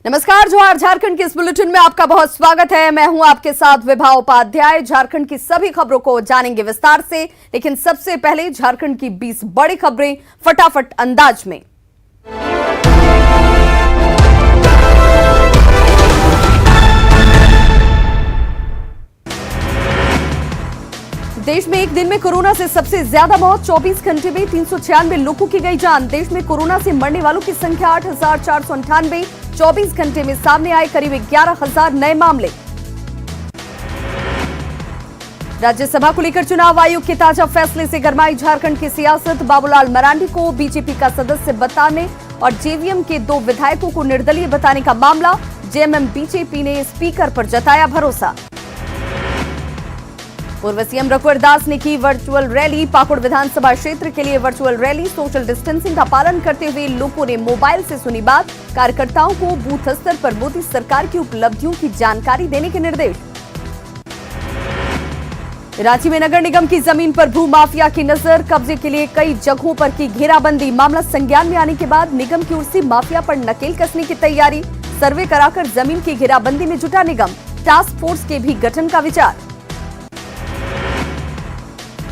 नमस्कार, जोहार। झारखंड के इस बुलेटिन में आपका बहुत स्वागत है। मैं हूं आपके साथ विभा उपाध्याय। झारखंड की सभी खबरों को जानेंगे विस्तार से, लेकिन सबसे पहले झारखंड की 20 बड़ी खबरें फटाफट अंदाज में। देश में एक दिन में कोरोना से सबसे ज्यादा मौत, 24 घंटे में 396 लोगों की गई जान। देश में कोरोना से मरने वालों की संख्या 8,498। 24 घंटे में सामने आए करीब 11,000 नए मामले। राज्यसभा को लेकर चुनाव आयोग के ताजा फैसले से गरमाई झारखंड की सियासत। बाबूलाल मरांडी को बीजेपी का सदस्य बताने और जेवीएम के 2 विधायकों को निर्दलीय बताने का मामला। जेएमएम बीजेपी ने स्पीकर पर जताया भरोसा। पूर्व सीएम रघुवर दास ने की वर्चुअल रैली। पाकुड़ विधानसभा क्षेत्र के लिए वर्चुअल रैली। सोशल डिस्टेंसिंग का पालन करते हुए लोगों ने मोबाइल से सुनी बात। कार्यकर्ताओं को बूथ स्तर पर मोदी सरकार की उपलब्धियों की जानकारी देने के निर्देश। रांची में नगर निगम की जमीन पर भू माफिया की नजर। कब्जे के लिए कई जगहों पर की घेराबंदी। मामला संज्ञान में आने के बाद निगम की ओर से माफिया पर नकेल कसने की तैयारी। सर्वे कराकर जमीन की घेराबंदी में जुटा निगम। टास्क फोर्स के भी गठन का विचार।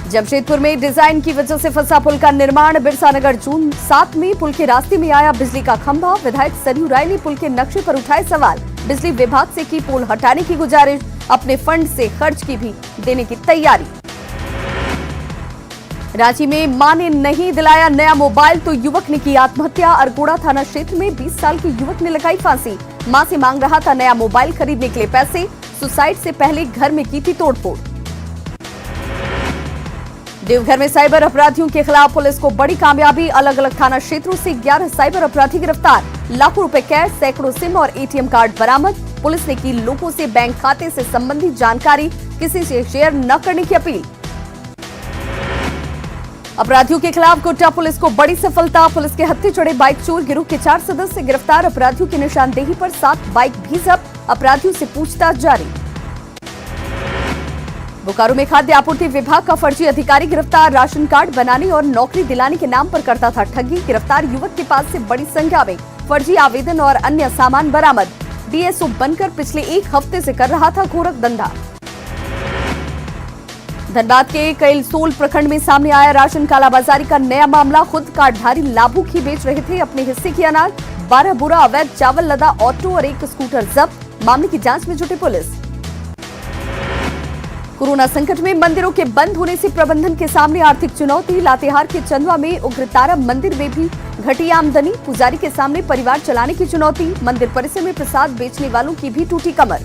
जमशेदपुर में डिजाइन की वजह से फंसा पुल का निर्माण। बिरसा नगर जून 7 में पुल के रास्ते में आया बिजली का खंभा। विधायक सरयू राय ने पुल के नक्शे पर उठाए सवाल। बिजली विभाग से की पोल हटाने की गुजारिश। अपने फंड से खर्च की भी देने की तैयारी। रांची में मां ने नहीं दिलाया नया मोबाइल तो युवक ने की आत्महत्या। अरगोड़ा थाना क्षेत्र में 20 साल के युवक ने लगाई फांसी। मां से मांग रहा था नया मोबाइल खरीदने के लिए पैसे। सुसाइड से पहले घर में की थी तोड़फोड़। देवघर में साइबर अपराधियों के खिलाफ पुलिस को बड़ी कामयाबी। अलग अलग थाना क्षेत्रों से 11 साइबर अपराधी गिरफ्तार। लाखों रुपए कैश, सैकड़ों सिम और एटीएम कार्ड बरामद। पुलिस ने की लोगों से बैंक खाते से संबंधित जानकारी किसी से शेयर न करने की अपील। अपराधियों के खिलाफ गोड्डा पुलिस को बड़ी सफलता। पुलिस के हत्थे चढ़े बाइक चोर गिरोह के 4 सदस्य गिरफ्तार। अपराधियों की निशानदेही पर 7 बाइक भी जब्त। अपराधियों से पूछताछ जारी। बोकारो में खाद्य आपूर्ति विभाग का फर्जी अधिकारी गिरफ्तार। राशन कार्ड बनाने और नौकरी दिलाने के नाम पर करता था ठगी। गिरफ्तार युवक के पास से बड़ी संख्या में फर्जी आवेदन और अन्य सामान बरामद। डीएसओ बनकर पिछले 1 हफ्ते से कर रहा था गोरख धंधा। धनबाद के कैलसोल प्रखंड में सामने आया राशन कालाबाजारी का नया मामला। खुद कार्डधारी लाभुक ही बेच रहे थे अपने हिस्से की अनाज। 12 बोरा अवैध चावल लदा ऑटो और 1 स्कूटर जब्त। मामले की जांच में जुटी पुलिस। कोरोना संकट में मंदिरों के बंद होने से प्रबंधन के सामने आर्थिक चुनौती। लातेहार के चंदवा में उग्रतारा मंदिर में भी घटी आमदनी। पुजारी के सामने परिवार चलाने की चुनौती। मंदिर परिसर में प्रसाद बेचने वालों की भी टूटी कमर।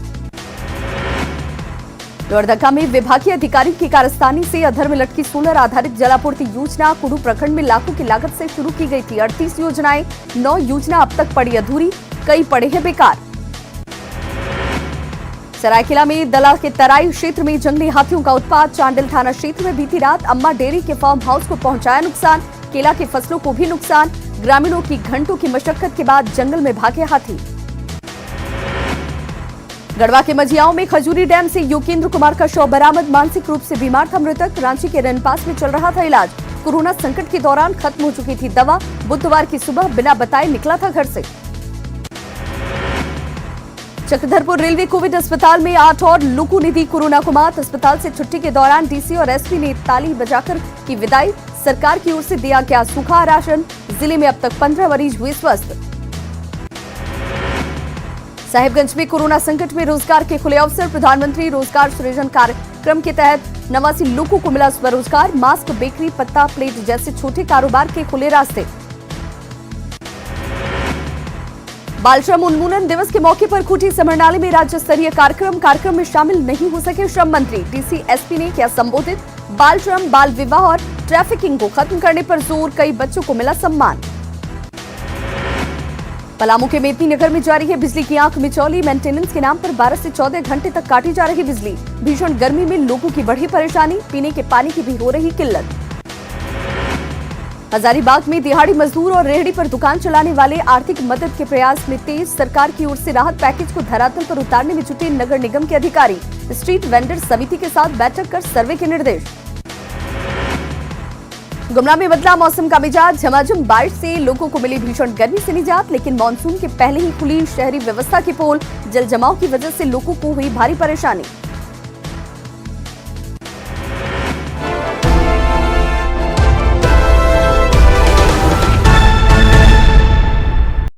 लोहरदगा में विभागीय अधिकारियों की कारस्तानी से अधर में लटकी सोलर आधारित जलापूर्ति योजना। कुडू प्रखंड में लाखों की लागत से शुरू की गई थी 38 योजनाएं। 9 योजना अब तक पड़ी अधूरी, कई पड़े हैं बेकार। सरायकेला में दला के तराई क्षेत्र में जंगली हाथियों का उत्पात। चांडिल थाना क्षेत्र में बीती रात अम्मा डेयरी के फार्म हाउस को पहुंचाया नुकसान। केला की फसलों को भी नुकसान। ग्रामीणों की घंटों की मशक्कत के बाद जंगल में भागे हाथी। गढ़वा के मझियाओं में खजूरी डैम से योगेंद्र कुमार का शव बरामद। मानसिक रूप से बीमार था मृतक। रांची के रनपास में चल रहा था इलाज। कोरोना संकट के दौरान खत्म हो चुकी थी दवा। बुधवार की सुबह बिना बताए निकला था घर से। चक्रधरपुर रेलवे कोविड अस्पताल में 8 और लोगों ने दी कोरोना को मात। अस्पताल से छुट्टी के दौरान डीसी और एसपी ने ताली बजाकर की विदाई। सरकार की ओर से दिया गया सूखा राशन। जिले में अब तक 15 मरीज हुए स्वस्थ। साहिबगंज में कोरोना संकट में रोजगार के खुले अवसर। प्रधानमंत्री रोजगार सृजन कार्यक्रम के तहत 89 लोगों को मिला स्वरोजगार। मास्क, बेकरी, पत्ता प्लेट जैसे छोटे कारोबार के खुले रास्ते। बाल श्रम उन्मूलन दिवस के मौके पर खूंटी समरनाली में राज्य स्तरीय कार्यक्रम में शामिल नहीं हो सके श्रम मंत्री। डीसी एसपी ने किया संबोधित। बाल श्रम, बाल विवाह और ट्रैफिकिंग को खत्म करने पर जोर। कई बच्चों को मिला सम्मान। पलामू के मेदिनी नगर में जारी है बिजली की आंख मिचौली। मेंटेनेंस के नाम पर 12 से 14 घंटे तक काटी जा रही बिजली। भीषण गर्मी में लोगों की बढ़ी परेशानी। पीने के पानी की भी हो रही किल्लत। हजारीबाग में दिहाड़ी मजदूर और रेहड़ी पर दुकान चलाने वाले आर्थिक मदद के प्रयास में तेज। सरकार की ओर से राहत पैकेज को धरातल पर उतारने में जुटे नगर निगम के अधिकारी। स्ट्रीट वेंडर समिति के साथ बैठक कर सर्वे के निर्देश। गुमला में बदला मौसम का मिजाज, झमाझम बारिश से लोगों को मिली भीषण गर्मी से निजात, लेकिन मानसून के पहले ही खुली शहरी व्यवस्था की पोल, जल जमाव की वजह से लोगों को हुई भारी परेशानी।